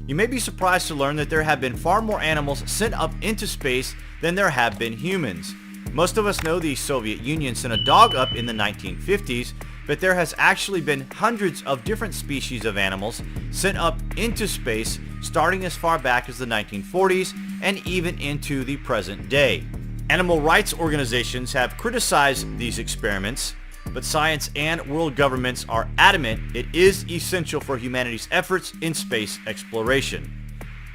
You may be surprised to learn that there have been far more animals sent up into space than there have been humans. Most of us know the Soviet Union sent a dog up in the 1950s, but there has actually been hundreds of different species of animals sent up into space starting as far back as the 1940s and even into the present day. Animal rights organizations have criticized these experiments, but science and world governments are adamant it is essential for humanity's efforts in space exploration.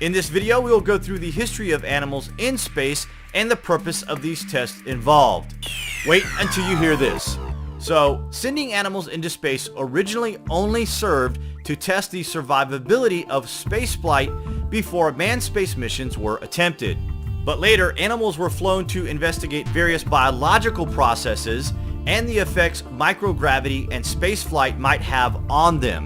In this video, we will go through the history of animals in space and the purpose of these tests involved. Wait until you hear this. So, sending animals into space originally only served to test the survivability of spaceflight before manned space missions were attempted. But later, animals were flown to investigate various biological processes and the effects microgravity and spaceflight might have on them.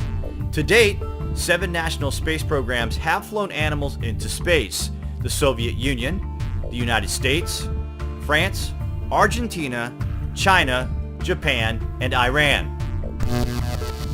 To date, 7 national space programs have flown animals into space: the Soviet Union, the United States, France, Argentina, China, Japan, and Iran.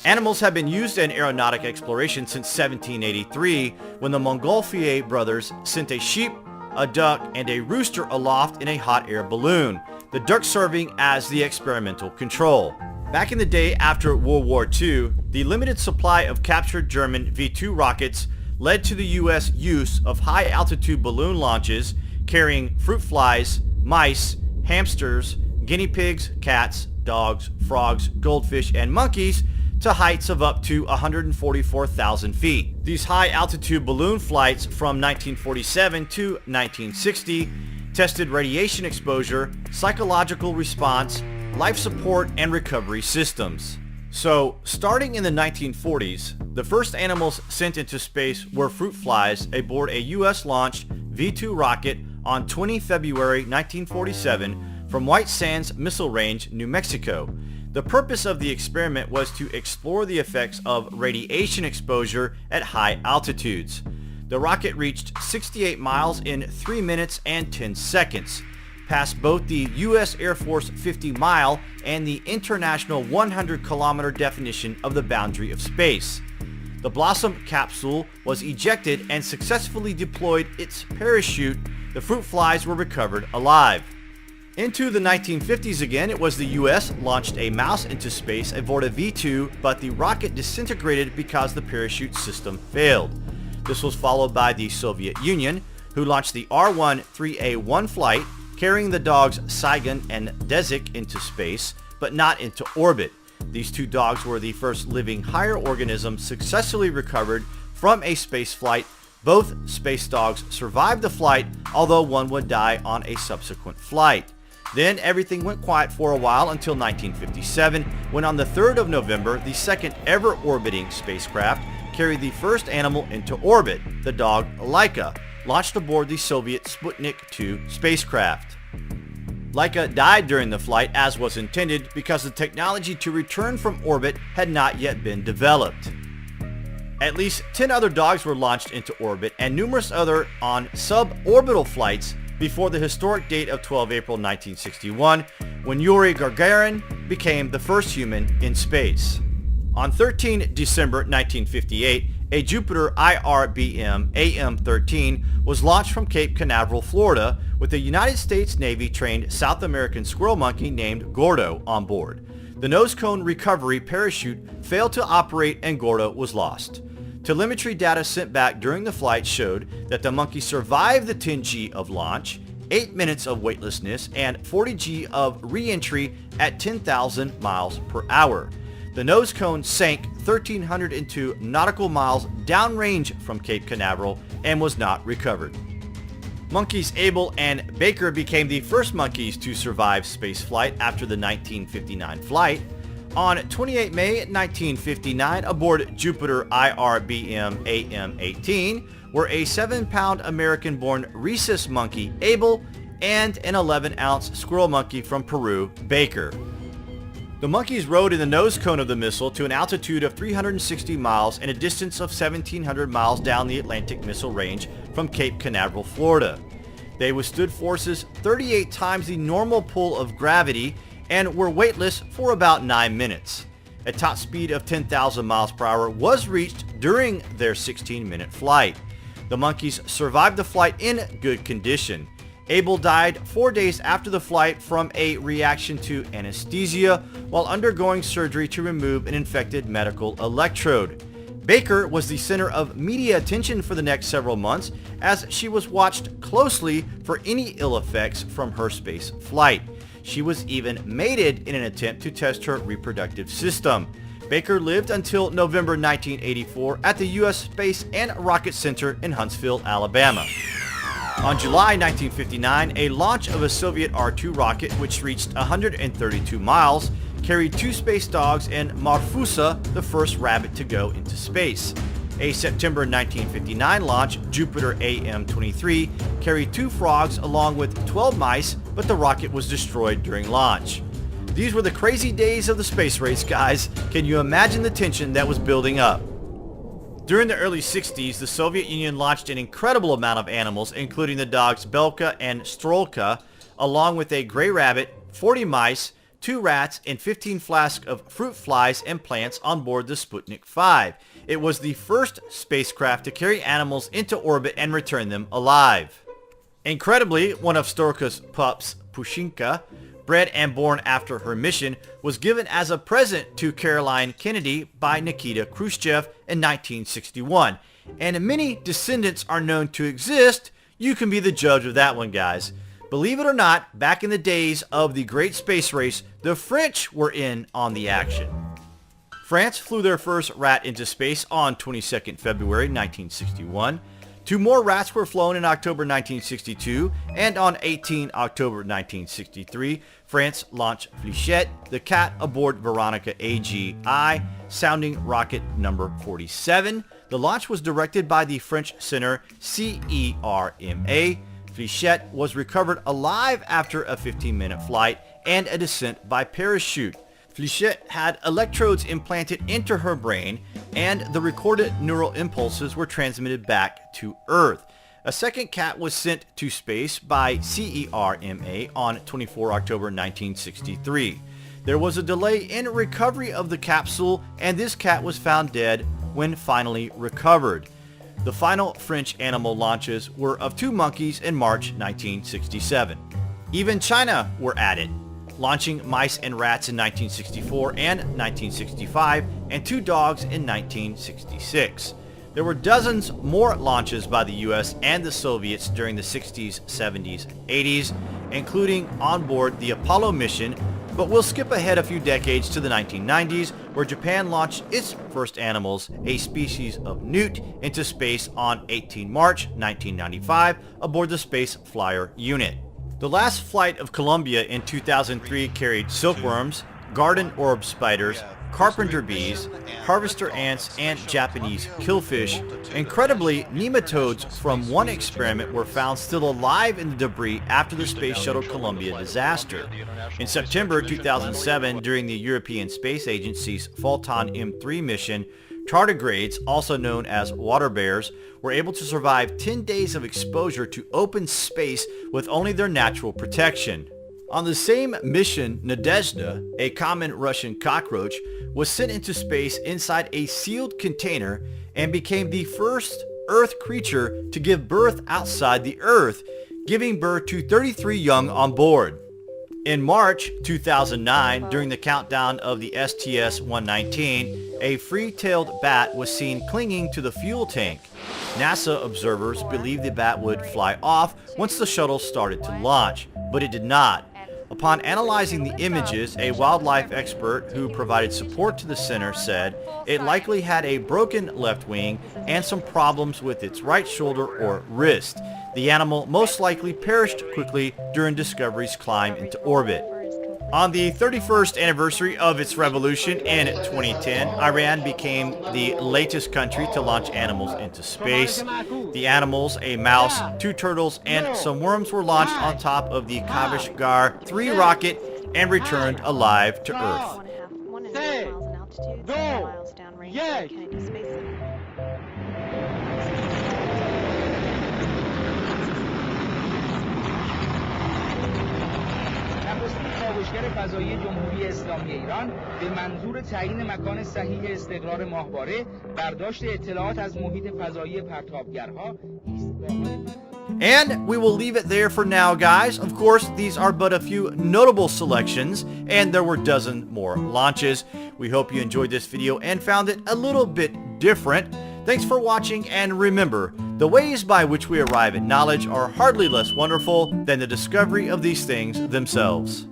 Animals have been used in aeronautic exploration since 1783, when the Montgolfier brothers sent a sheep, a duck, and a rooster aloft in a hot air balloon, the duck serving as the experimental control. Back in the day after World War II, the limited supply of captured German V-2 rockets led to the U.S. use of high-altitude balloon launches carrying fruit flies, mice, hamsters, guinea pigs, cats, dogs, frogs, goldfish, and monkeys to heights of up to 144,000 feet. These high-altitude balloon flights from 1947 to 1960 tested radiation exposure, psychological response, life support, and recovery systems. So, starting in the 1940s, the first animals sent into space were fruit flies aboard a U.S.-launched V-2 rocket on 20 February 1947 from White Sands Missile Range, New Mexico. The purpose of the experiment was to explore the effects of radiation exposure at high altitudes. The rocket reached 68 miles in 3 minutes and 10 seconds, past both the U.S. Air Force 50-mile and the international 100-kilometer definition of the boundary of space. The Blossom capsule was ejected and successfully deployed its parachute. The fruit flies were recovered alive. Into the 1950s again, it was the U.S. launched a mouse into space aboard a V-2, but the rocket disintegrated because the parachute system failed. This was followed by the Soviet Union, who launched the R-1-3A1 flight, carrying the dogs Saigon and Dezik into space, but not into orbit. These 2 dogs were the first living higher organisms successfully recovered from a space flight. Both space dogs survived the flight, although one would die on a subsequent flight. Then everything went quiet for a while until 1957, when on the 3rd of November, the second ever orbiting spacecraft carried the first animal into orbit, the dog Laika, launched aboard the Soviet Sputnik 2 spacecraft. Laika died during the flight as was intended because the technology to return from orbit had not yet been developed. At least 10 other dogs were launched into orbit and numerous other on suborbital flights before the historic date of 12 April 1961, when Yuri Gagarin became the first human in space. On 13 December 1958, a Jupiter IRBM AM-13 was launched from Cape Canaveral, Florida, with a United States Navy-trained South American squirrel monkey named Gordo on board. The nose cone recovery parachute failed to operate and Gordo was lost. Telemetry data sent back during the flight showed that the monkey survived the 10G of launch, 8 minutes of weightlessness, and 40G of re-entry at 10,000 miles per hour. The nose cone sank 1,302 nautical miles downrange from Cape Canaveral and was not recovered. Monkeys Abel and Baker became the first monkeys to survive spaceflight after the 1959 flight. On 28 May 1959, aboard Jupiter IRBM AM-18 were a 7-pound American-born rhesus monkey, Abel, and an 11-ounce squirrel monkey from Peru, Baker. The monkeys rode in the nose cone of the missile to an altitude of 360 miles and a distance of 1,700 miles down the Atlantic Missile Range from Cape Canaveral, Florida. They withstood forces 38 times the normal pull of gravity and were weightless for about 9 minutes. A top speed of 10,000 miles per hour was reached during their 16-minute flight. The monkeys survived the flight in good condition. Abel died 4 days after the flight from a reaction to anesthesia while undergoing surgery to remove an infected medical electrode. Baker was the center of media attention for the next several months as she was watched closely for any ill effects from her space flight. She was even mated in an attempt to test her reproductive system. Baker lived until November 1984 at the U.S. Space and Rocket Center in Huntsville, Alabama. On July 1959, a launch of a Soviet R-2 rocket, which reached 132 miles, carried 2 space dogs and Marfusa, the first rabbit to go into space. A September 1959 launch, Jupiter AM-23, carried 2 frogs along with 12 mice, but the rocket was destroyed during launch. These were the crazy days of the space race, guys. Can you imagine the tension that was building up? During the early 60s, the Soviet Union launched an incredible amount of animals, including the dogs Belka and Strolka, along with a gray rabbit, 40 mice, 2 rats, and 15 flasks of fruit flies and plants on board the Sputnik 5. It was the first spacecraft to carry animals into orbit and return them alive. Incredibly, one of Strolka's pups, Pushinka, bred and born after her mission, was given as a present to Caroline Kennedy by Nikita Khrushchev in 1961. And many descendants are known to exist. You can be the judge of that one, guys. Believe it or not, back in the days of the Great Space Race, the French were in on the action. France flew their first rat into space on 22nd February 1961. 2 more rats were flown in October 1962, and on 18 October 1963, France launched Fléchette, the cat aboard Veronica AGI, sounding rocket number 47. The launch was directed by the French center CERMA. Fléchette was recovered alive after a 15-minute flight and a descent by parachute. Fléchette had electrodes implanted into her brain, and the recorded neural impulses were transmitted back to Earth. A second cat was sent to space by CERMA on 24 October 1963. There was a delay in recovery of the capsule, and this cat was found dead when finally recovered. The final French animal launches were of 2 monkeys in March 1967. Even China were at it, launching mice and rats in 1964 and 1965, and 2 dogs in 1966. There were dozens more launches by the US and the Soviets during the 60s, 70s, and 80s, including on board the Apollo mission, but we'll skip ahead a few decades to the 1990s, where Japan launched its first animals, a species of newt, into space on 18 March 1995 aboard the Space Flyer unit. The last flight of Columbia in 2003 carried silkworms, garden orb spiders, carpenter bees, harvester ants, and Japanese killfish. Incredibly, nematodes from one experiment were found still alive in the debris after the Space Shuttle Columbia disaster. In September 2007, during the European Space Agency's Photon M3 mission, tardigrades, also known as water bears, were able to survive 10 days of exposure to open space with only their natural protection. On the same mission, Nadezhda, a common Russian cockroach, was sent into space inside a sealed container and became the first Earth creature to give birth outside the Earth, giving birth to 33 young on board. In March 2009, during the countdown of the STS-119, a free-tailed bat was seen clinging to the fuel tank. NASA observers believed the bat would fly off once the shuttle started to launch, but it did not. Upon analyzing the images, a wildlife expert who provided support to the center said it likely had a broken left wing and some problems with its right shoulder or wrist. The animal most likely perished quickly during Discovery's climb into orbit. On the 31st anniversary of its revolution in 2010, Iran became the latest country to launch animals into space. The animals, a mouse, 2 turtles, and some worms were launched on top of the Kavishgar 3 rocket and returned alive to Earth. 1.5 miles in altitude, 3 miles downrange from Kennedy Space Center. لشکر فضایی جمهوری اسلامی ایران به منظور تعیین مکان صحیح استقرار ماهواره، برداشت اطلاعات از محیط فضایی پرتابگرها، And we will leave it there for now, guys. Of course, these are but a few notable selections, and there were dozen more launches. We hope you enjoyed this video and found it a little bit different. Thanks for watching, and remember, the ways by which we arrive at knowledge are hardly less wonderful than the discovery of these things themselves.